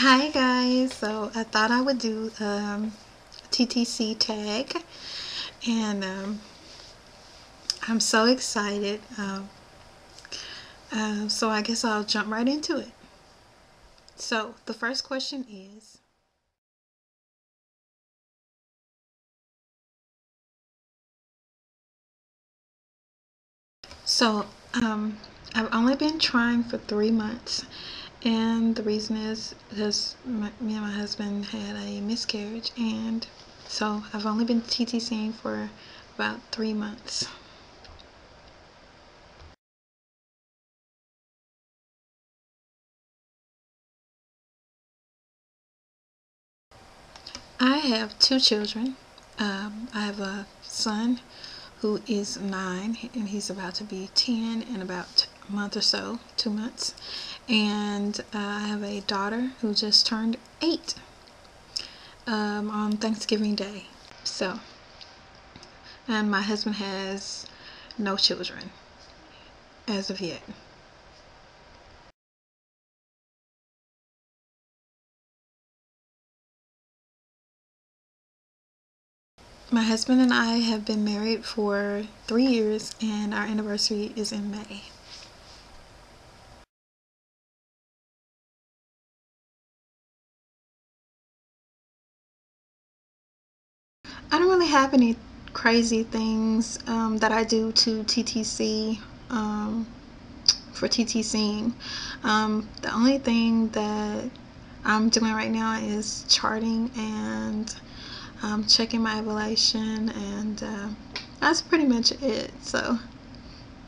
Hi guys, so I thought I would do TTC Tag, and I'm so excited. So I guess I'll jump right into it. So the first question is, so I've only been trying for 3 months, and the reason is because me and my husband had a miscarriage, and so I've only been TTCing for about 3 months. I have two children. I have a son who is 9, and he's about to be 10 in about a month or so, 2 months. And I have a daughter who just turned 8 on Thanksgiving Day. So, and my husband has no children as of yet. My husband and I have been married for 3 years, and our anniversary is in May. I don't really have any crazy things that I do to TTC for TTCing. The only thing that I'm doing right now is charting and checking my ovulation, and that's pretty much it. So,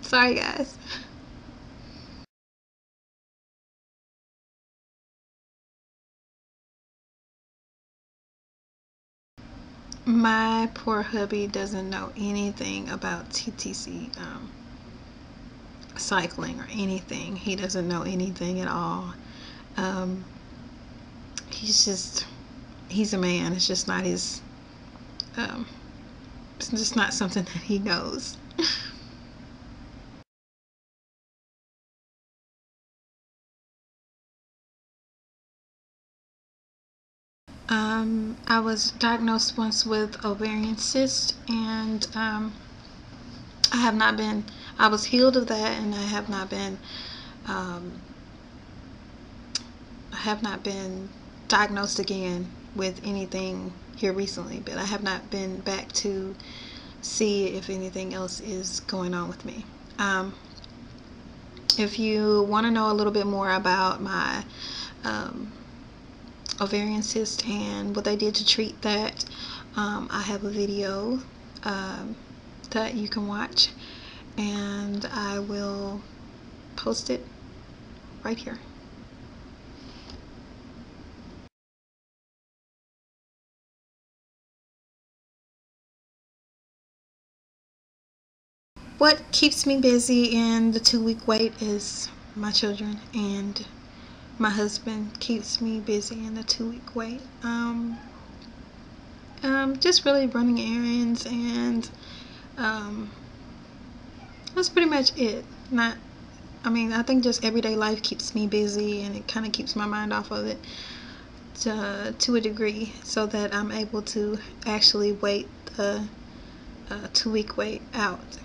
sorry guys. My poor hubby doesn't know anything about TTC cycling or anything. He doesn't know anything at all. Um, he's a man. It's just not his. Um, it's just not something that he knows. I was diagnosed once with ovarian cyst, and I have not been. I was healed of that, and Um, I have not been diagnosed again with anything here recently, but I have not been back to see if anything else is going on with me. If you want to know a little bit more about my um, ovarian cyst and what they did to treat that, I have a video um, that you can watch, and I will post it right here. What keeps me busy in the 2 week wait is my children, and my husband keeps me busy in the 2 week wait. Just really running errands, and um, that's pretty much it. Not, I mean, I think just everyday life keeps me busy, and it kind of keeps my mind off of it to a degree, so that I'm able to actually wait the 2 week wait out.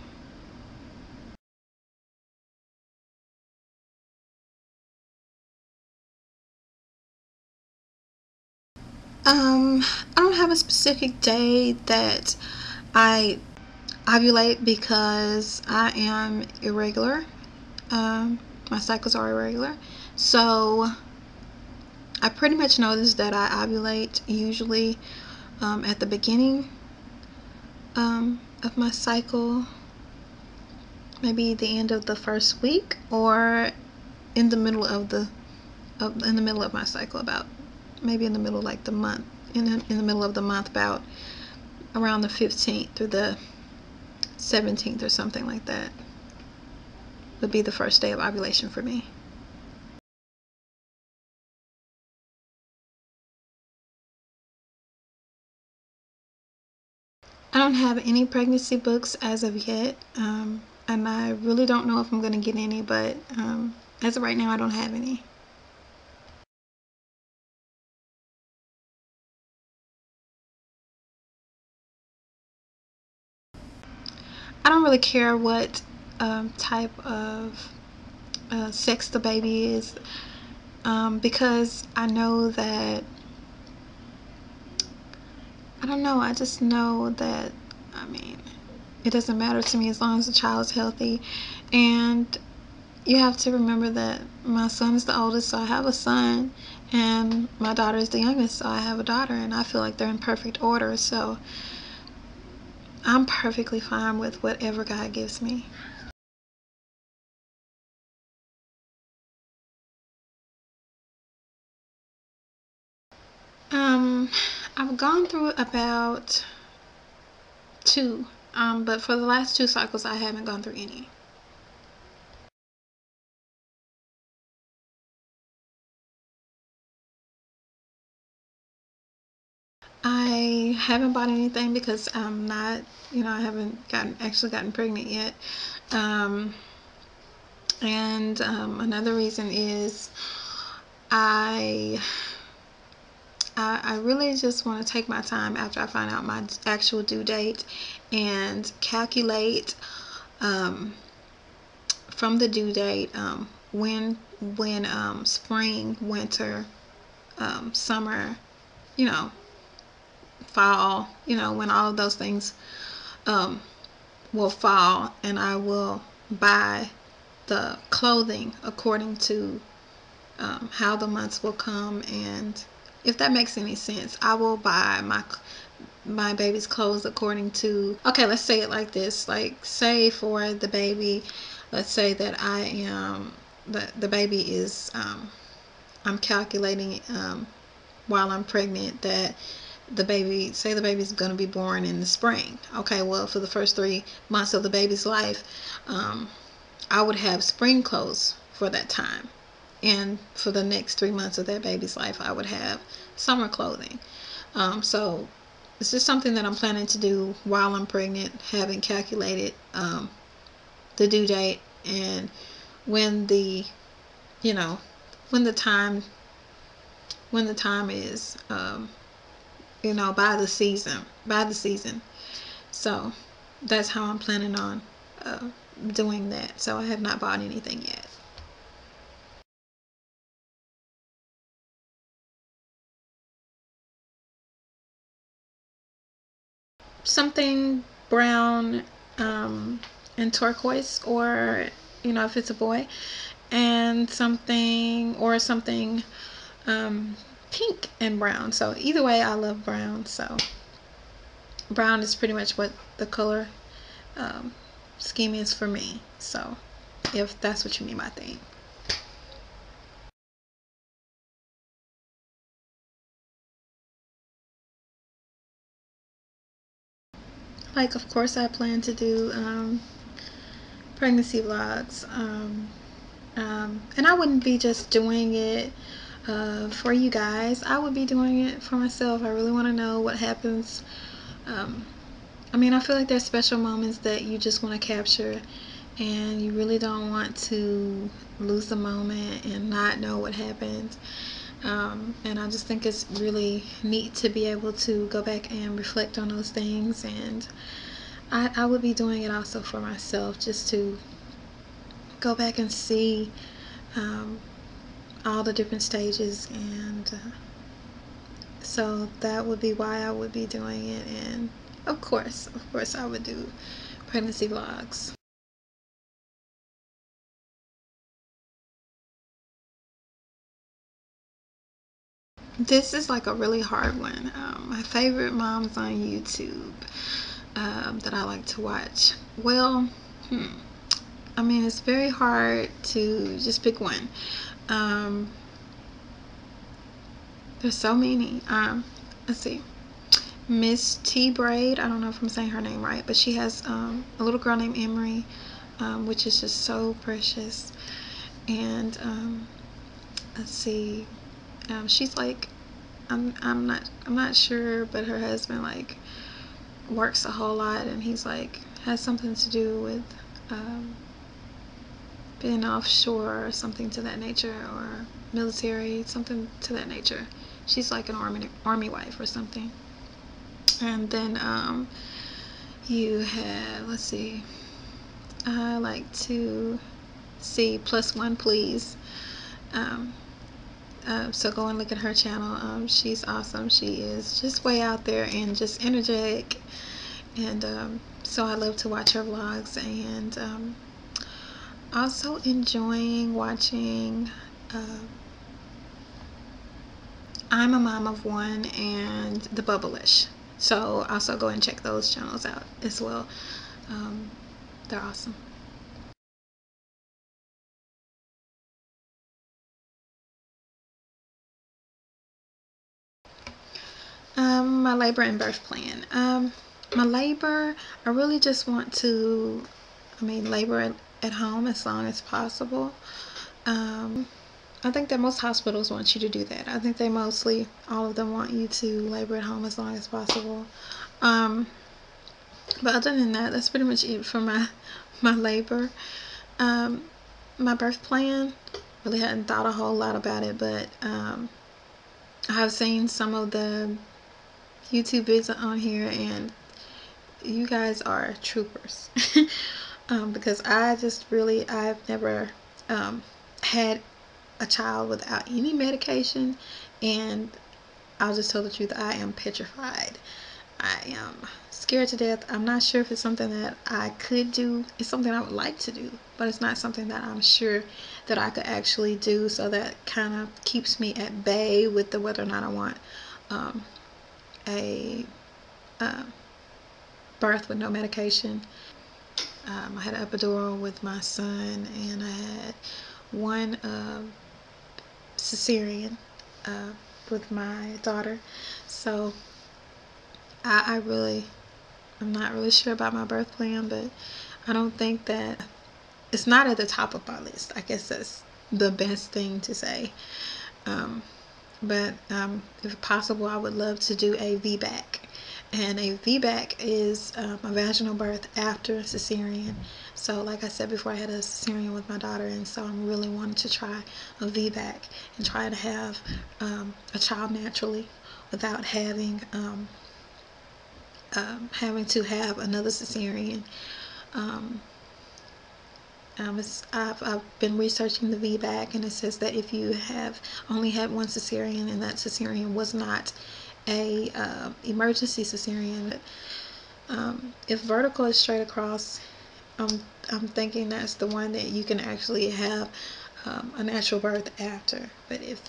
I don't have a specific day that I ovulate because I am irregular. My cycles are irregular. So I pretty much notice that I ovulate usually at the beginning of my cycle, maybe the end of the first week, or in the middle of my cycle, about maybe in the middle, like the month, in the middle of the month, about around the 15th through the 17th or something like that would be the first day of ovulation for me. I don't have any pregnancy books as of yet, and I really don't know if I'm going to get any, but as of right now, I don't have any. I don't really care what type of sex the baby is, because I know that, I don't know, I just know that, I mean, it doesn't matter to me as long as the child is healthy. And you have to remember that my son is the oldest, so I have a son, and my daughter is the youngest, so I have a daughter, and I feel like they're in perfect order. So I'm perfectly fine with whatever God gives me. Um, I've gone through about two, but for the last 2 cycles, I haven't gone through any. I haven't bought anything because I'm not, I haven't gotten pregnant yet. Um, and another reason is I I really just want to take my time after I find out my actual due date and calculate, um, from the due date, when spring, winter, summer, you know, fall, when all of those things um, will fall, and I will buy the clothing according to how the months will come. And if that makes any sense, I will buy my baby's clothes according to, okay, let's say it like this, like, say for the baby, let's say that I am the baby is, I'm calculating, while I'm pregnant, that the baby's going to be born in the spring. Okay, well, for the first 3 months of the baby's life, I would have spring clothes for that time, and for the next 3 months of that baby's life, I would have summer clothing. So it's just something that I'm planning to do while I'm pregnant, having calculated the due date, and when the you know when the time is, by the season. So that's how I'm planning on uh, doing that. So I have not bought anything yet. Something brown, and turquoise, or if it's a boy, and something pink and brown. So either way, I love brown. So brown is pretty much what the color um, scheme is for me. So if that's what you mean by theme. Like, of course, I plan to do pregnancy vlogs. And I wouldn't be just doing it for you guys. I would be doing it for myself. I really want to know what happens. Um, I mean, I feel like there's special moments that you just want to capture, and you really don't want to lose the moment and not know what happened. And I just think it's really neat to be able to go back and reflect on those things. And I would be doing it also for myself, just to go back and see um, all the different stages. And so that would be why I would be doing it. And of course, I would do pregnancy vlogs. This is like a really hard one. My favorite moms on YouTube that I like to watch. Well, I mean, it's very hard to just pick one. Um, there's so many. Let's see. Miss T Braid. I don't know if I'm saying her name right, but she has a little girl named Emery, which is just so precious. And let's see. She's like, I'm not sure, but her husband like works a whole lot, and he's like has something to do with um, being offshore or something to that nature, or military, something to that nature. She's like an army wife or something. And then you have, let's see, I like to see +1 please. Um, so go and look at her channel. She's awesome. She is just way out there and just energetic, and so I love to watch her vlogs, and also enjoying watching I'm a Mom of One and The Bubblish. So also go and check those channels out as well. They're awesome. My labor and birth plan. My labor, I really just want to, labor at home as long as possible. I think that most hospitals want you to do that. I think they mostly, all of them want you to labor at home as long as possible. But other than that, that's pretty much it for my labor. My birth plan, really hadn't thought a whole lot about it, but I have seen some of the YouTube vids on here, and you guys are troopers. Because I've never had a child without any medication, and I'll just tell the truth, I am petrified. I am scared to death. I'm not sure if it's something that I could do. It's something I would like to do, but it's not something that I'm sure that I could actually do, so that kind of keeps me at bay with the whether or not I want a birth with no medication. I had an epidural with my son, and I had one cesarean with my daughter. So I'm not really sure about my birth plan, but I don't think that it's not at the top of my list. I guess that's the best thing to say. But if possible, I would love to do a VBAC. And a VBAC is a vaginal birth after a cesarean. So like I said before, I had a cesarean with my daughter, and so I'm really wanting to try a VBAC and try to have a child naturally without having to have another cesarean. I've been researching the VBAC, and it says that if you have only had one cesarean and that cesarean was not a emergency cesarean, if vertical is straight across, I'm thinking that's the one that you can actually have a natural birth after. But if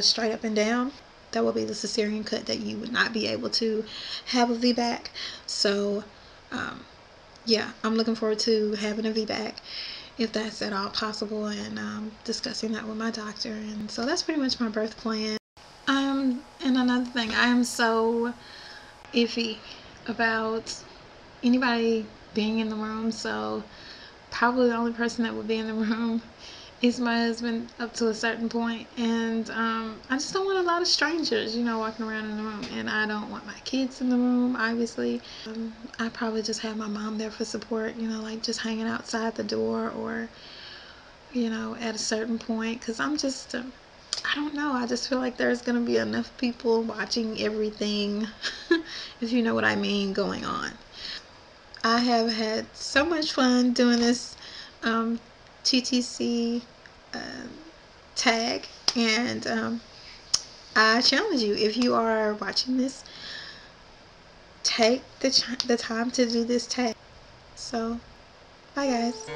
straight up and down, that will be the cesarean cut that you would not be able to have a VBAC. So yeah, I'm looking forward to having a VBAC if that's at all possible, and discussing that with my doctor. And so that's pretty much my birth plan. And another thing, I am so iffy about anybody being in the room, so probably the only person that would be in the room is my husband up to a certain point. And I just don't want a lot of strangers, walking around in the room, and I don't want my kids in the room, obviously. I probably just have my mom there for support, like just hanging outside the door, or at a certain point, because I'm just I don't know, I just feel like there's gonna be enough people watching everything if you know what I mean, going on. I have had so much fun doing this TTC tag, and I challenge you, if you are watching this, take the time to do this tag. So bye guys.